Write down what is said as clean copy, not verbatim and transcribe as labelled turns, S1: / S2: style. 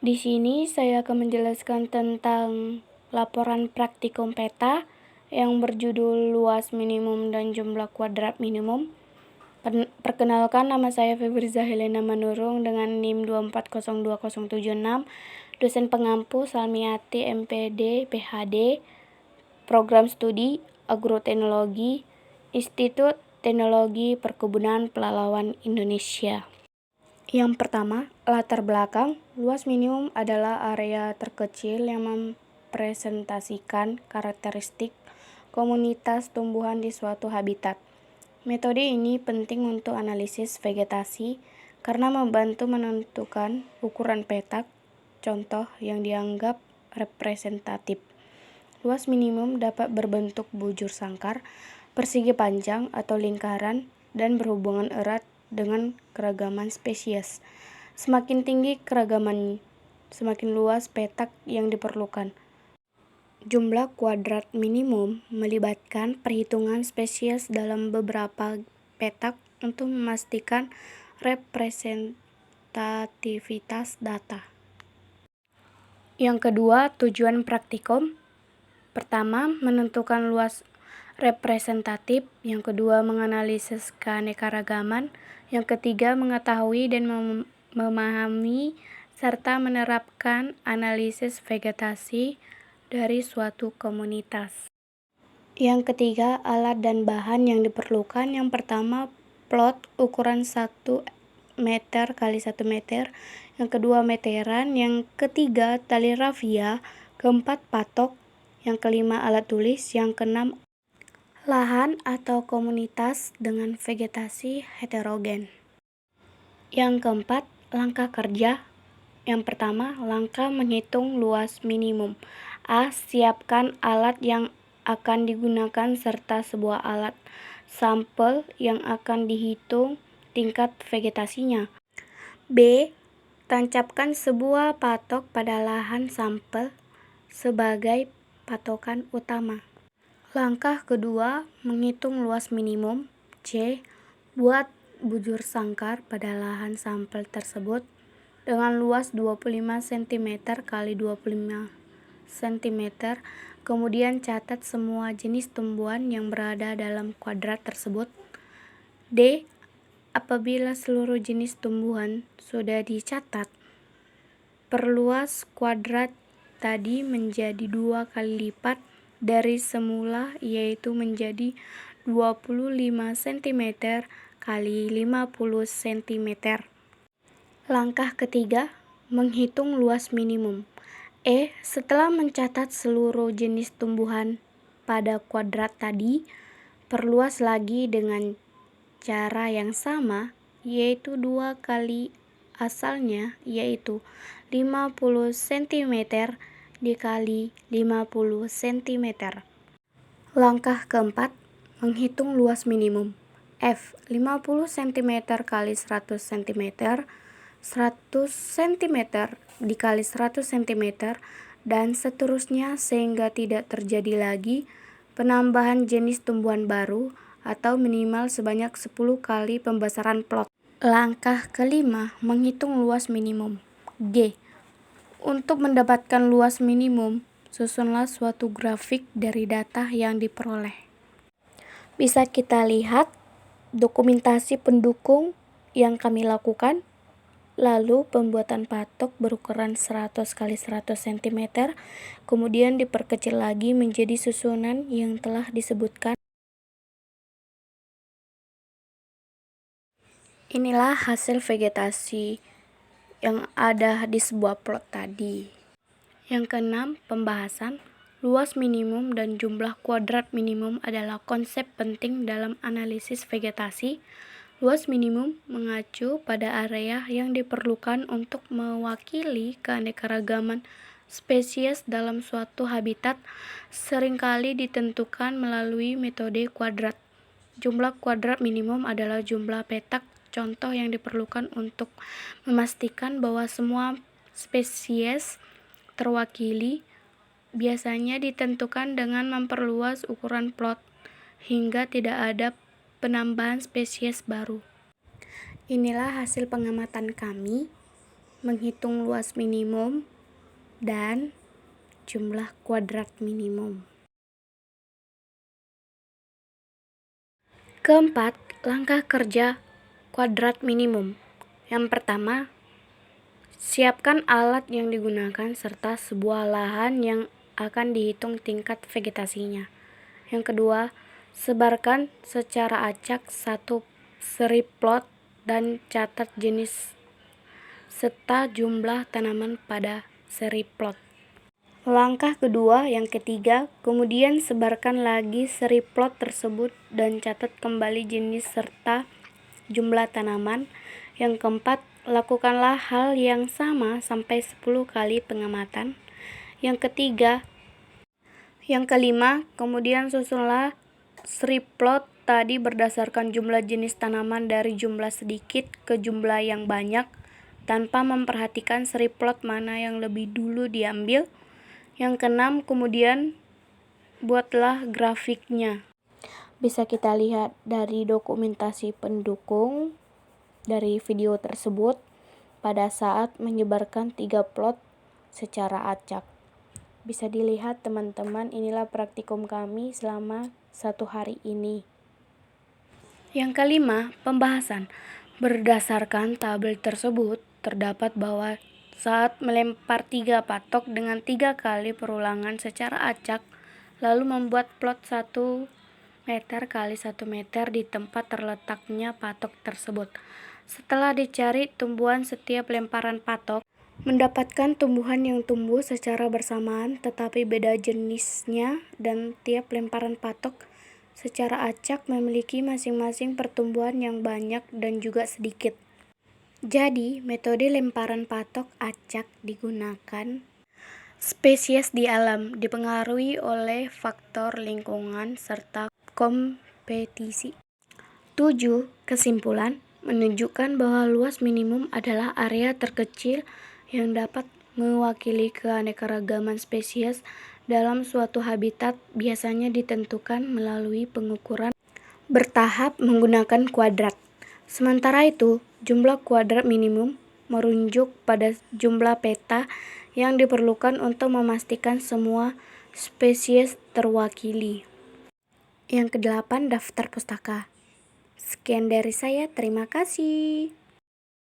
S1: Di sini saya akan menjelaskan tentang laporan praktikum peta yang berjudul luas minimum dan jumlah kuadrat minimum. Perkenalkan, nama saya Febriza Helena Manurung dengan NIM 2402076, dosen pengampu Salmiati MPD PhD, Program Studi Agroteknologi, Institut Teknologi Perkebunan Pelalawan Indonesia. Yang pertama, latar belakang. Luas minimum adalah area terkecil yang mempresentasikan karakteristik komunitas tumbuhan di suatu habitat. Metode ini penting untuk analisis vegetasi karena membantu menentukan ukuran petak contoh yang dianggap representatif. Luas minimum dapat berbentuk bujur sangkar, persegi panjang atau lingkaran, dan berhubungan erat dengan keragaman spesies. Semakin tinggi keragaman, semakin luas petak yang diperlukan. Jumlah kuadrat minimum melibatkan perhitungan spesies dalam beberapa petak untuk memastikan representativitas data. Yang kedua, tujuan praktikum. Pertama, menentukan luas representatif. Yang kedua, menganalisis keanekaragaman. Yang ketiga, mengetahui dan memahami serta menerapkan analisis vegetasi dari suatu komunitas. Yang ketiga, alat dan bahan yang diperlukan. Yang pertama, plot ukuran 1 meter kali 1 meter. Yang kedua, meteran. Yang ketiga, tali rafia. Keempat, patok. Yang kelima, alat tulis. Yang keenam, lahan atau komunitas dengan vegetasi heterogen. Yang keempat, langkah kerja. Yang pertama, langkah menghitung luas minimum. A. Siapkan alat yang akan digunakan serta sebuah alat sampel yang akan dihitung tingkat vegetasinya. B. Tancapkan sebuah patok pada lahan sampel sebagai patokan utama. Langkah kedua, menghitung luas minimum. C. Buat bujur sangkar pada lahan sampel tersebut dengan luas 25 cm kali 25 cm. Kemudian catat semua jenis tumbuhan yang berada dalam kuadrat tersebut. D. Apabila seluruh jenis tumbuhan sudah dicatat, perluas kuadrat tadi menjadi 2 kali lipat dari semula, yaitu menjadi 25 cm kali 50 cm. Langkah ketiga, menghitung luas minimum. E. Setelah mencatat seluruh jenis tumbuhan pada kuadrat tadi, perluas lagi dengan cara yang sama, yaitu 2 kali asalnya, yaitu 50 cm dikali 50 cm. Langkah keempat, menghitung luas minimum. F. 50 cm kali 100 cm, 100 cm dikali 100 cm, dan seterusnya sehingga tidak terjadi lagi penambahan jenis tumbuhan baru atau minimal sebanyak 10 kali pembesaran plot. Langkah kelima, menghitung luas minimum. G. Untuk mendapatkan luas minimum, susunlah suatu grafik dari data yang diperoleh. Bisa kita lihat dokumentasi pendukung yang kami lakukan. Lalu pembuatan patok berukuran 100 kali 100 cm, kemudian diperkecil lagi menjadi susunan yang telah disebutkan. Inilah hasil vegetasi yang ada di sebuah plot tadi. Yang keenam, pembahasan. Luas minimum dan jumlah kuadrat minimum adalah konsep penting dalam analisis vegetasi. Luas minimum mengacu pada area yang diperlukan untuk mewakili keanekaragaman spesies dalam suatu habitat, seringkali ditentukan melalui metode kuadrat. Jumlah kuadrat minimum adalah jumlah petak contoh yang diperlukan untuk memastikan bahwa semua spesies terwakili. Biasanya ditentukan dengan memperluas ukuran plot hingga tidak ada penambahan spesies baru. Inilah hasil pengamatan kami. menghitung luas minimum dan jumlah kuadrat minimum. Keempat, langkah kerja kuadrat minimum. Yang pertama, siapkan alat yang digunakan serta sebuah lahan yang akan dihitung tingkat vegetasinya. Yang kedua, sebarkan secara acak satu seri plot dan catat jenis serta jumlah tanaman pada seri plot. Langkah kedua, yang ketiga, kemudian sebarkan lagi seri plot tersebut dan catat kembali jenis serta jumlah tanaman. Yang keempat, lakukanlah hal yang sama sampai 10 kali pengamatan. Yang kelima, kemudian susunlah seri plot tadi berdasarkan jumlah jenis tanaman dari jumlah sedikit ke jumlah yang banyak tanpa memperhatikan seri plot mana yang lebih dulu diambil. Yang keenam, kemudian buatlah grafiknya. Bisa kita lihat dari dokumentasi pendukung dari video tersebut pada saat menyebarkan 3 plot secara acak. Bisa dilihat teman-teman, inilah praktikum kami selama 1 hari ini. Yang kelima, pembahasan. Berdasarkan tabel tersebut, terdapat bahwa saat melempar 3 patok dengan 3 kali perulangan secara acak, lalu membuat plot 1 meter kali 1 meter di tempat terletaknya patok tersebut. Setelah dicari tumbuhan setiap lemparan patok, mendapatkan tumbuhan yang tumbuh secara bersamaan tetapi beda jenisnya dan tiap lemparan patok secara acak memiliki masing-masing pertumbuhan yang banyak dan juga sedikit. Jadi, metode lemparan patok acak digunakan. Spesies di alam dipengaruhi oleh faktor lingkungan serta kompetisi. 7. Kesimpulan menunjukkan bahwa luas minimum adalah area terkecil yang dapat mewakili keanekaragaman spesies dalam suatu habitat, biasanya ditentukan melalui pengukuran bertahap menggunakan kuadrat. Sementara itu, jumlah kuadrat minimum merujuk pada jumlah peta yang diperlukan untuk memastikan semua spesies terwakili. Yang kedelapan, daftar pustaka. Sekian dari saya, terima kasih.